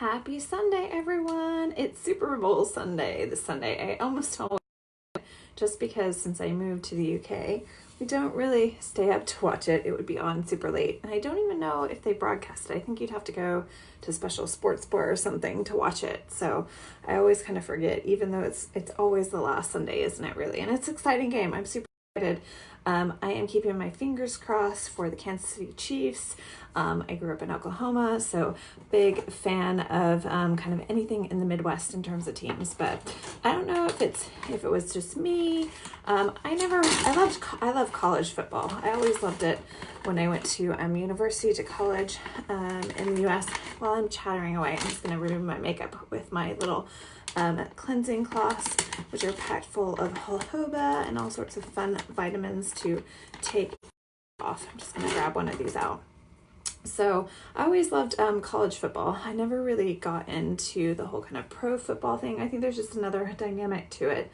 Happy Sunday, everyone. It's Super Bowl Sunday this Sunday. I almost told just because since I moved to the UK, we don't really stay up to watch it. It would be on super late. And I don't even know if they broadcast it. I think you'd have to go to special sports bar or something to watch it. So I always kind of forget, even though it's always the last Sunday, isn't it really? And it's an exciting game. I'm super excited. I am keeping my fingers crossed for the Kansas City Chiefs. I grew up in Oklahoma, so big fan of kind of anything in the Midwest in terms of teams. But I don't know if it was just me. I love college football. I always loved it when I went to university to college in the U.S. While I'm chattering away, I'm just going to remove my makeup with my little cleansing cloths, which are packed full of jojoba and all sorts of fun vitamins to take off. I'm just going to grab one of these out. So I always loved college football. I never really got into the whole kind of pro football thing. I think there's just another dynamic to it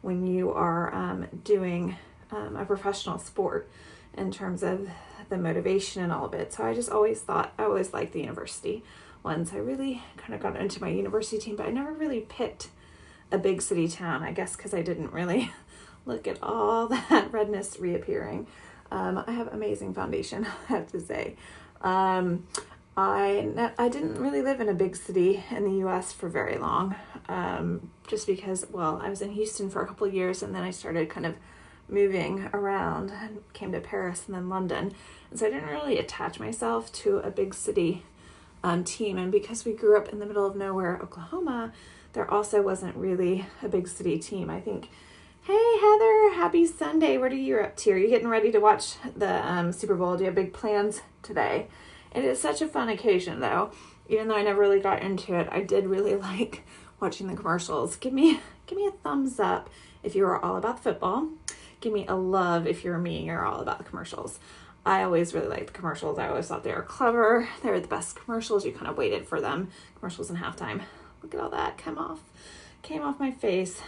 when you are doing a professional sport in terms of the motivation and all of it. So I just always liked the university ones. I really kind of got into my university team, but I never really picked a big city town, I guess because I didn't really look at all that redness reappearing. I have amazing foundation, I have to say. I didn't really live in a big city in the U.S. for very long, just because, well, I was in Houston for a couple of years, and then I started kind of moving around and came to Paris and then London. And so I didn't really attach myself to a big city team. And because we grew up in the middle of nowhere, Oklahoma, there also wasn't really a big city team. I think, hey, Heather, happy Sunday. What are you up to? Are you getting ready to watch the Super Bowl? Do you have big plans today? It is such a fun occasion, though. Even though I never really got into it, I did really like watching the commercials. Give me a thumbs up if you are all about football. Give me a love if you're me and you're all about the commercials. I always really liked the commercials. I always thought they were clever. They were the best commercials. You kind of waited for them. Commercials in halftime. Look at all that came off my face.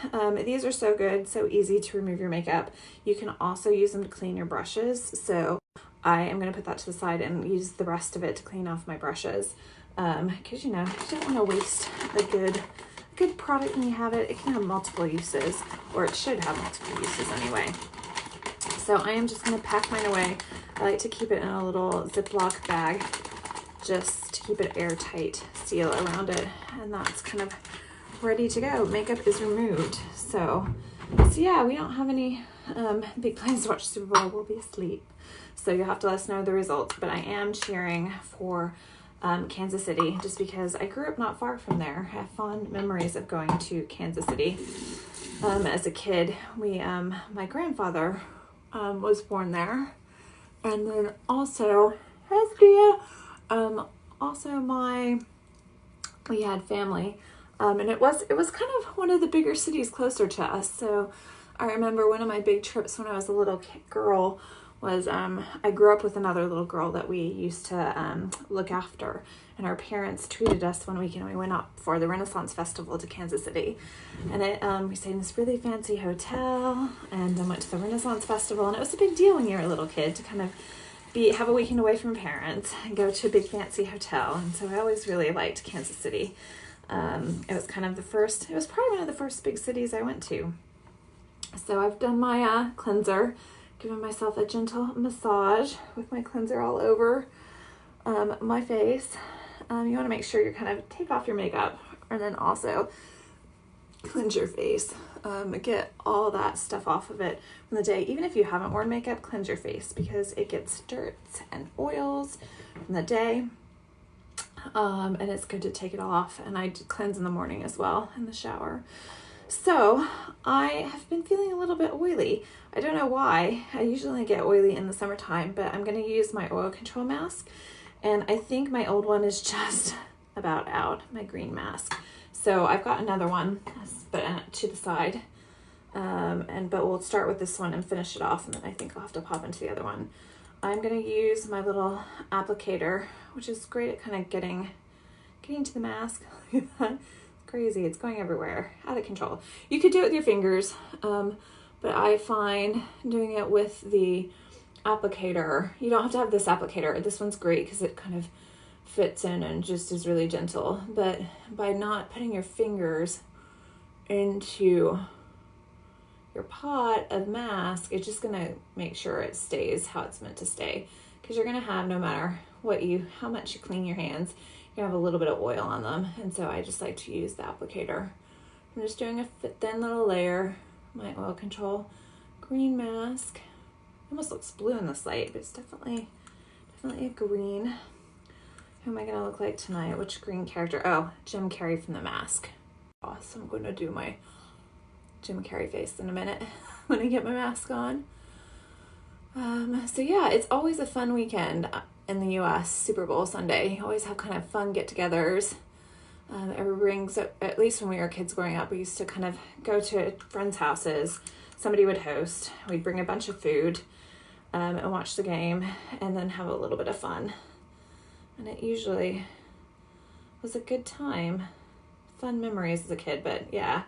These are so good, so easy to remove your makeup. You can also use them to clean your brushes. So I am going to put that to the side and use the rest of it to clean off my brushes. Because, you don't want to waste a good product when you have it. It can have multiple uses, or it should have multiple uses anyway. So I am just going to pack mine away. I like to keep it in a little Ziploc bag just to keep it airtight, seal around it, and that's kind of ready to go. Makeup is removed. So yeah, we don't have any big plans to watch Super Bowl. We'll be asleep. So you'll have to let us know the results. But I am cheering for Kansas City just because I grew up not far from there. I have fond memories of going to Kansas City as a kid. My grandfather was born there, and then also we had family, and it was kind of one of the bigger cities closer to us. So I remember one of my big trips when I was a little girl was I grew up with another little girl that we used to look after, and our parents treated us one weekend. We went out for the Renaissance Festival to Kansas City, and we stayed in this really fancy hotel and then went to the Renaissance Festival. And it was a big deal when you were a little kid to kind of have a weekend away from parents and go to a big fancy hotel. And so I always really liked Kansas City. It was probably one of the first big cities I went to. So I've done my cleanser, giving myself a gentle massage with my cleanser all over my face. You want to make sure you kind of take off your makeup and then also cleanse your face. Get all that stuff off of it from the day. Even if you haven't worn makeup, cleanse your face because it gets dirt and oils from the day. And it's good to take it off. And I cleanse in the morning as well in the shower. So I have been feeling a little bit oily. I don't know why. I usually get oily in the summertime, but I'm going to use my oil control mask. And I think my old one is just about out, my green mask. So I've got another one, but to the side. But we'll start with this one and finish it off, and then I think I'll have to pop into the other one. I'm going to use my little applicator, which is great at kind of getting to the mask. Crazy, it's going everywhere, out of control. You could do it with your fingers, but I find doing it with the applicator. You don't have to have this applicator. This one's great because it kind of fits in and just is really gentle. But by not putting your fingers into your pot of mask, it's just gonna make sure it stays how it's meant to stay. Because you're gonna have, no matter how much you clean your hands, you have a little bit of oil on them. And so I just like to use the applicator. I'm just doing a thin little layer, my oil control green mask. It almost looks blue in this light, but it's definitely a green. Who am I gonna look like tonight? Which green character? Oh, Jim Carrey from The Mask. So I'm gonna do my Jim Carrey face in a minute when I get my mask on. So yeah, it's always a fun weekend in the US, Super Bowl Sunday. You always have kind of fun get-togethers. Everybody brings, at least when we were kids growing up, we used to kind of go to friends' houses. Somebody would host. We'd bring a bunch of food and watch the game and then have a little bit of fun. And it usually was a good time. Fun memories as a kid, but yeah,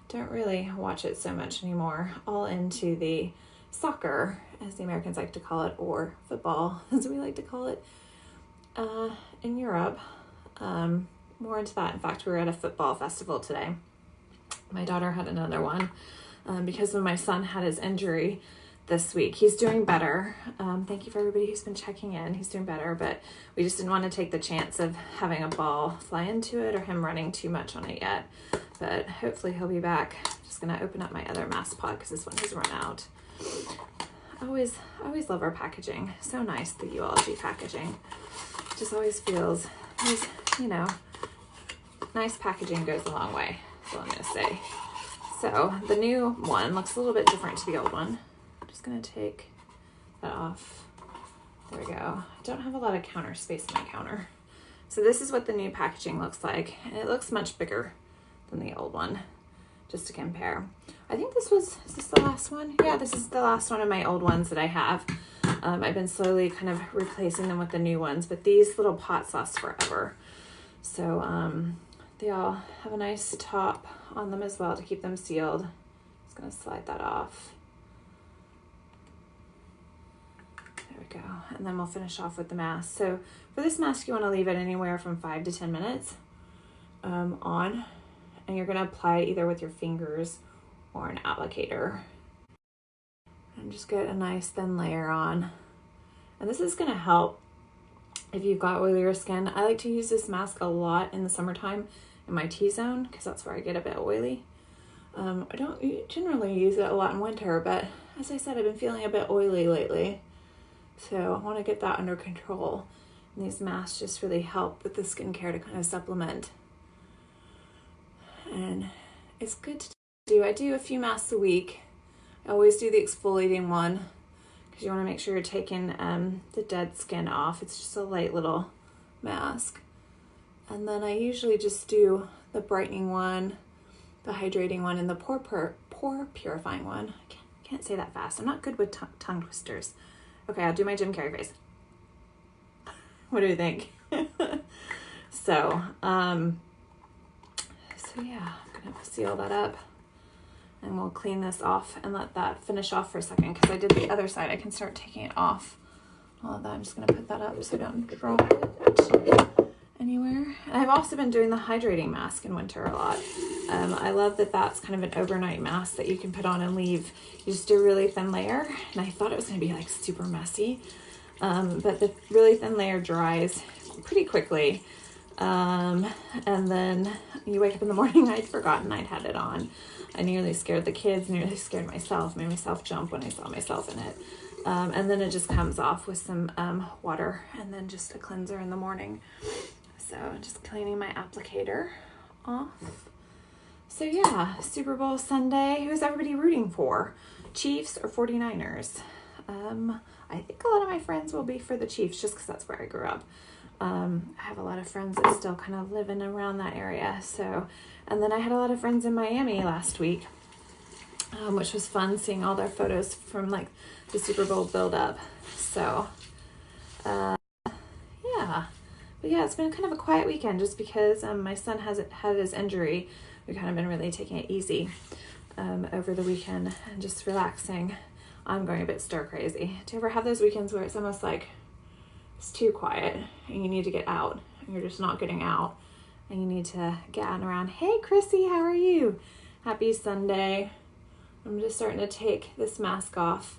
don't really watch it so much anymore. All into the soccer, as the Americans like to call it, or football, as we like to call it, in Europe. More into that. In fact, we were at a football festival today. My daughter had another one because when my son had his injury this week. He's doing better. Thank you for everybody who's been checking in. He's doing better, but we just didn't want to take the chance of having a ball fly into it or him running too much on it yet. But hopefully he'll be back. Just going to open up my other mask pod because this one has run out. I always love our packaging. So nice, the ULG packaging. Just always feels, nice packaging goes a long way. That's all I'm going to say. So the new one looks a little bit different to the old one. I'm just going to take that off. There we go. I don't have a lot of counter space in my counter. So this is what the new packaging looks like. And it looks much bigger than the old one, just to compare. I think is this the last one? Yeah, this is the last one of my old ones that I have. I've been slowly kind of replacing them with the new ones, but these little pots last forever. So they all have a nice top on them as well to keep them sealed. Just gonna slide that off. There we go. And then we'll finish off with the mask. So for this mask, you wanna leave it anywhere from 5 to 10 minutes on. And you're gonna apply it either with your fingers or an applicator. And just get a nice thin layer on. And this is gonna help if you've got oilier skin. I like to use this mask a lot in the summertime in my T-zone because that's where I get a bit oily. I don't generally use it a lot in winter, but as I said, I've been feeling a bit oily lately. So I wanna get that under control. And these masks just really help with the skincare to kind of supplement. And it's good to do. I do a few masks a week. I always do the exfoliating one because you want to make sure you're taking the dead skin off. It's just a light little mask. And then I usually just do the brightening one, the hydrating one, and the pore purifying one. I can't say that fast. I'm not good with tongue twisters. Okay, I'll do my Jim Carrey face. What do you think? So yeah, I'm gonna seal that up and we'll clean this off and let that finish off for a second because I did the other side. I can start taking it off. All of that, I'm just gonna put that up so I don't drop it anywhere. And I've also been doing the hydrating mask in winter a lot. I love that that's kind of an overnight mask that you can put on and leave. You just do a really thin layer, and I thought it was gonna be like super messy, but the really thin layer dries pretty quickly. And then you wake up in the morning, I'd forgotten I'd had it on. I nearly scared the kids, nearly scared myself, made myself jump when I saw myself in it. And then it just comes off with some water and then just a cleanser in the morning. So just cleaning my applicator off. So yeah, Super Bowl Sunday. Who's everybody rooting for? Chiefs or 49ers? I think a lot of my friends will be for the Chiefs just because that's where I grew up. I have a lot of friends that still kind of live in and around that area. So, and then I had a lot of friends in Miami last week, which was fun seeing all their photos from like the Super Bowl build up. So, yeah, but yeah, it's been kind of a quiet weekend just because my son had his injury. We've kind of been really taking it easy over the weekend and just relaxing. I'm going a bit stir crazy. Do you ever have those weekends where it's almost like it's too quiet and you need to get out you're just not getting out and you need to get out and around. Hey Chrissy, how are you? Happy Sunday. I'm just starting to take this mask off.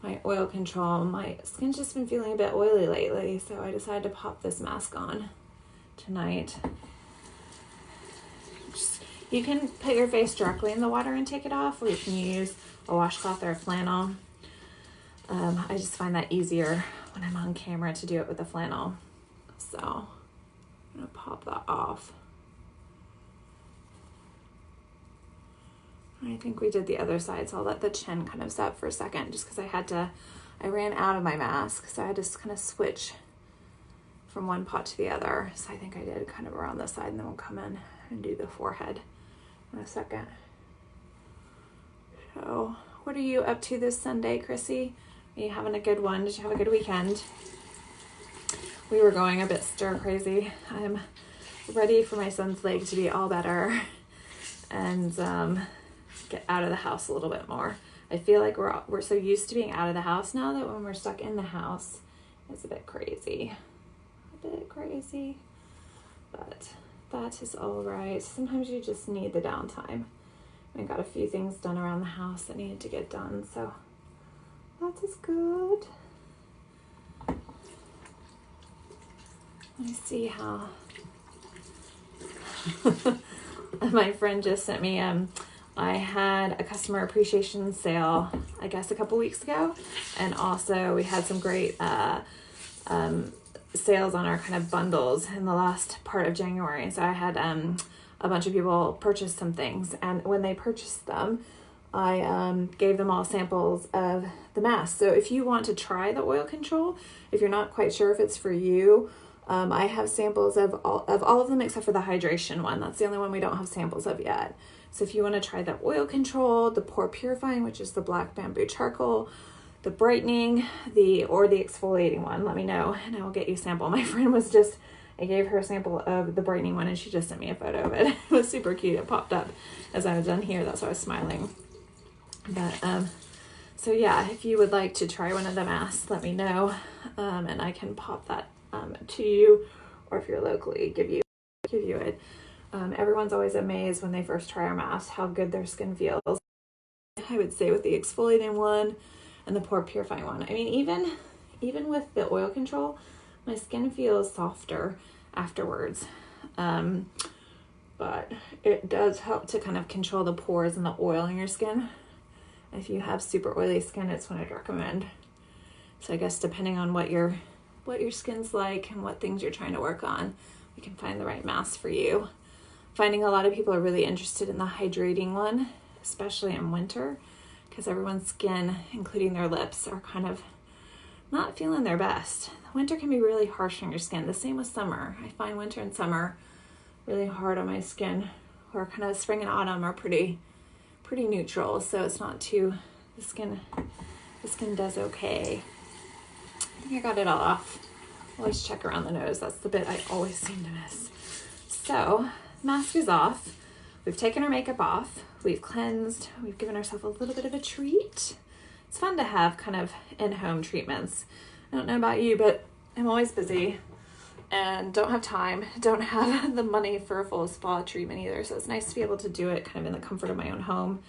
My oil control. My skin's just been feeling a bit oily lately, so I decided to pop this mask on tonight. You can put your face directly in the water and take it off, or you can use a washcloth or a flannel. I just find that easier when I'm on camera to do it with a flannel. So I'm gonna pop that off. I think we did the other side, so I'll let the chin kind of set for a second just because I ran out of my mask, so I had to kind of switch from one pot to the other. So I think I did kind of around this side, and then we'll come in and do the forehead in a second. So what are you up to this Sunday, Chrissy? Are you having a good one? Did you have a good weekend? We were going a bit stir crazy. I'm ready for my son's leg to be all better and get out of the house a little bit more. I feel like we're so used to being out of the house now that when we're stuck in the house, it's a bit crazy. But that is all right. Sometimes you just need the downtime. I got a few things done around the house that needed to get done, so that is good. Let me see how my friend just sent me I had a customer appreciation sale, I guess a couple weeks ago, and also we had some great sales on our kind of bundles in the last part of January. So I had a bunch of people purchase some things, and when they purchased them, I gave them all samples of the mask. So if you want to try the oil control, if you're not quite sure if it's for you, I have samples of all of them except for the hydration one. That's the only one we don't have samples of yet. So if you want to try the oil control, the pore purifying, which is the black bamboo charcoal, the brightening, or the exfoliating one, let me know and I will get you a sample. My friend I gave her a sample of the brightening one and she just sent me a photo of it. It was super cute. It popped up as I was done here. That's why I was smiling. But so yeah, if you would like to try one of the masks, let me know and I can pop that to you, or if you're locally, give you it. Everyone's always amazed when they first try our mask how good their skin feels. I would say with the exfoliating one and the pore purifying one. I mean, even with the oil control, my skin feels softer afterwards. But it does help to kind of control the pores and the oil in your skin. If you have super oily skin, it's what I'd recommend. So I guess depending on what your skin's like and what things you're trying to work on, we can find the right mask for you. Finding a lot of people are really interested in the hydrating one, especially in winter, because everyone's skin, including their lips, are kind of not feeling their best. Winter can be really harsh on your skin. The same with summer. I find winter and summer really hard on my skin, or kind of spring and autumn are pretty neutral, so it's not too, the skin does okay. I think I got it all off. Always check around the nose. That's the bit I always seem to miss. So mask is off. We've taken our makeup off. We've cleansed. We've given ourselves a little bit of a treat. It's fun to have kind of in-home treatments. I don't know about you, but I'm always busy and don't have time. Don't have the money for a full spa treatment either. So it's nice to be able to do it kind of in the comfort of my own home.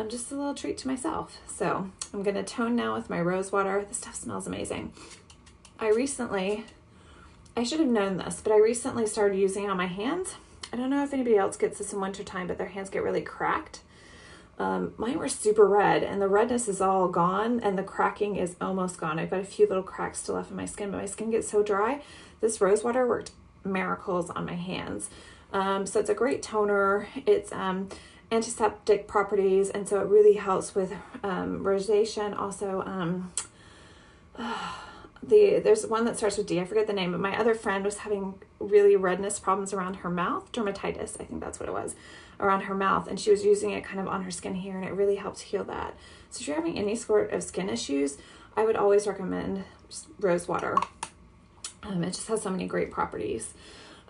Just a little treat to myself. So I'm going to tone now with my rose water. This stuff smells amazing. I should have known this, but I recently started using it on my hands. I don't know if anybody else gets this in wintertime, but their hands get really cracked. Mine were super red, and the redness is all gone, and the cracking is almost gone. I've got a few little cracks still left in my skin, but my skin gets so dry. This rose water worked miracles on my hands. So it's a great toner. It's antiseptic properties, and so it really helps with rosacea. Also, there's one that starts with D. I forget the name, but my other friend was having really redness problems around her mouth, dermatitis, I think that's what it was, around her mouth, and she was using it kind of on her skin here, and it really helped heal that. So if you're having any sort of skin issues, I would always recommend rose water. It just has so many great properties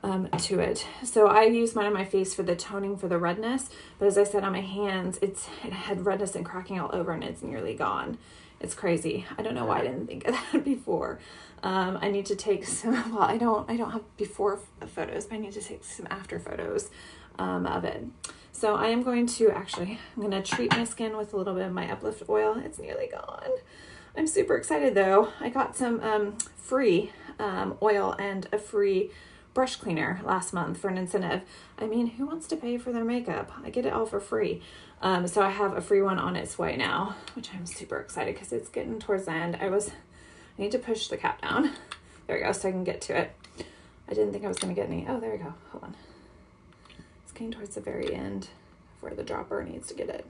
to it. So I use mine on my face for the toning for the redness, but as I said, on my hands, it had redness and cracking all over, and it's nearly gone. It's crazy. I don't know why I didn't think of that before. I need to take some, well, I don't have before photos, but I need to take some after photos of it. So I am going to I'm going to treat my skin with a little bit of my Uplift oil. It's nearly gone. I'm super excited though. I got some free oil and a free brush cleaner last month for an incentive. I mean, who wants to pay for their makeup? I get it all for free. So I have a free one on its way now, which I'm super excited because it's getting towards the end. I need to push the cap down. There we go, so I can get to it. I didn't think I was going to get any. Oh, there we go. Hold on. It's getting towards the very end where the dropper needs to get it.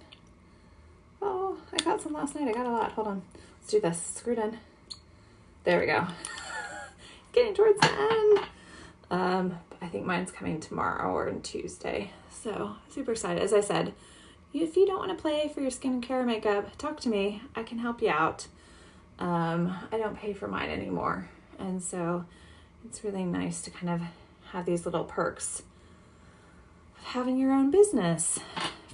Oh, I got some last night. I got a lot. Hold on. Let's do this. Screw it in. There we go. Getting towards the end. I think mine's coming tomorrow or on Tuesday. So super excited. As I said, if you don't want to pay for your skincare makeup, talk to me. I can help you out. I don't pay for mine anymore. And so it's really nice to kind of have these little perks of having your own business.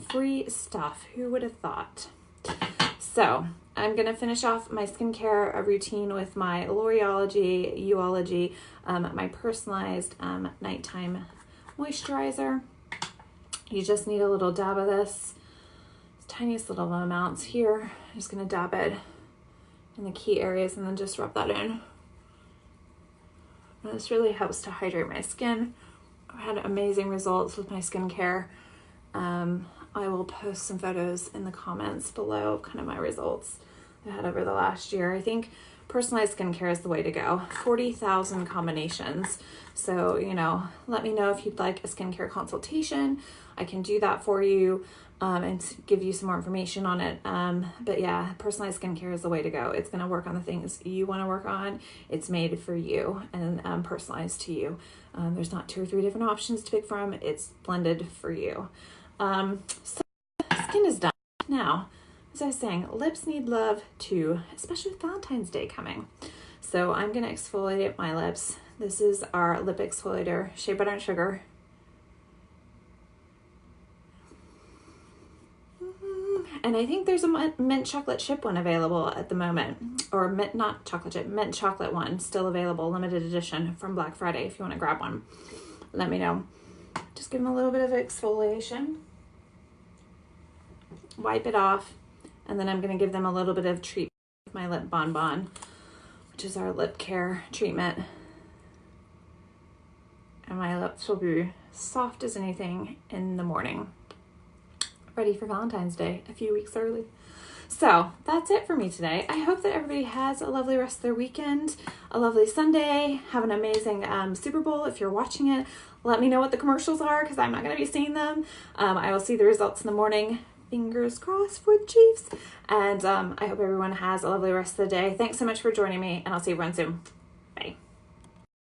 Free stuff. Who would have thought? So I'm going to finish off my skincare routine with my L'Oreology, Uology, my personalized nighttime moisturizer. You just need a little dab of this. Tiniest little amounts here. I'm just going to dab it in the key areas and then just rub that in. And this really helps to hydrate my skin. I've had amazing results with my skincare. I will post some photos in the comments below of kind of my results I had over the last year. I think personalized skincare is the way to go. 40,000 combinations. So, let me know if you'd like a skincare consultation. I can do that for you and give you some more information on it. But yeah, personalized skincare is the way to go. It's going to work on the things you want to work on. It's made for you and personalized to you. There's not 2 or 3 different options to pick from. It's blended for you. So skin is done. Now, as I was saying, lips need love too, especially with Valentine's Day coming. So I'm going to exfoliate my lips. This is our lip exfoliator, Shea Butter and Sugar. And I think there's a mint chocolate chip one available at the moment, or not chocolate chip, mint chocolate one still available, limited edition from Black Friday. If you want to grab one, let me know. Just give them a little bit of exfoliation, wipe it off, and then I'm going to give them a little bit of treatment with my lip bonbon, which is our lip care treatment. And my lips will be soft as anything in the morning. Ready for Valentine's Day a few weeks early. So that's it for me today. I hope that everybody has a lovely rest of their weekend, a lovely Sunday. Have an amazing Super Bowl if you're watching it. Let me know what the commercials are because I'm not going to be seeing them. I will see the results in the morning. Fingers crossed for the Chiefs. And I hope everyone has a lovely rest of the day. Thanks so much for joining me, and I'll see everyone soon.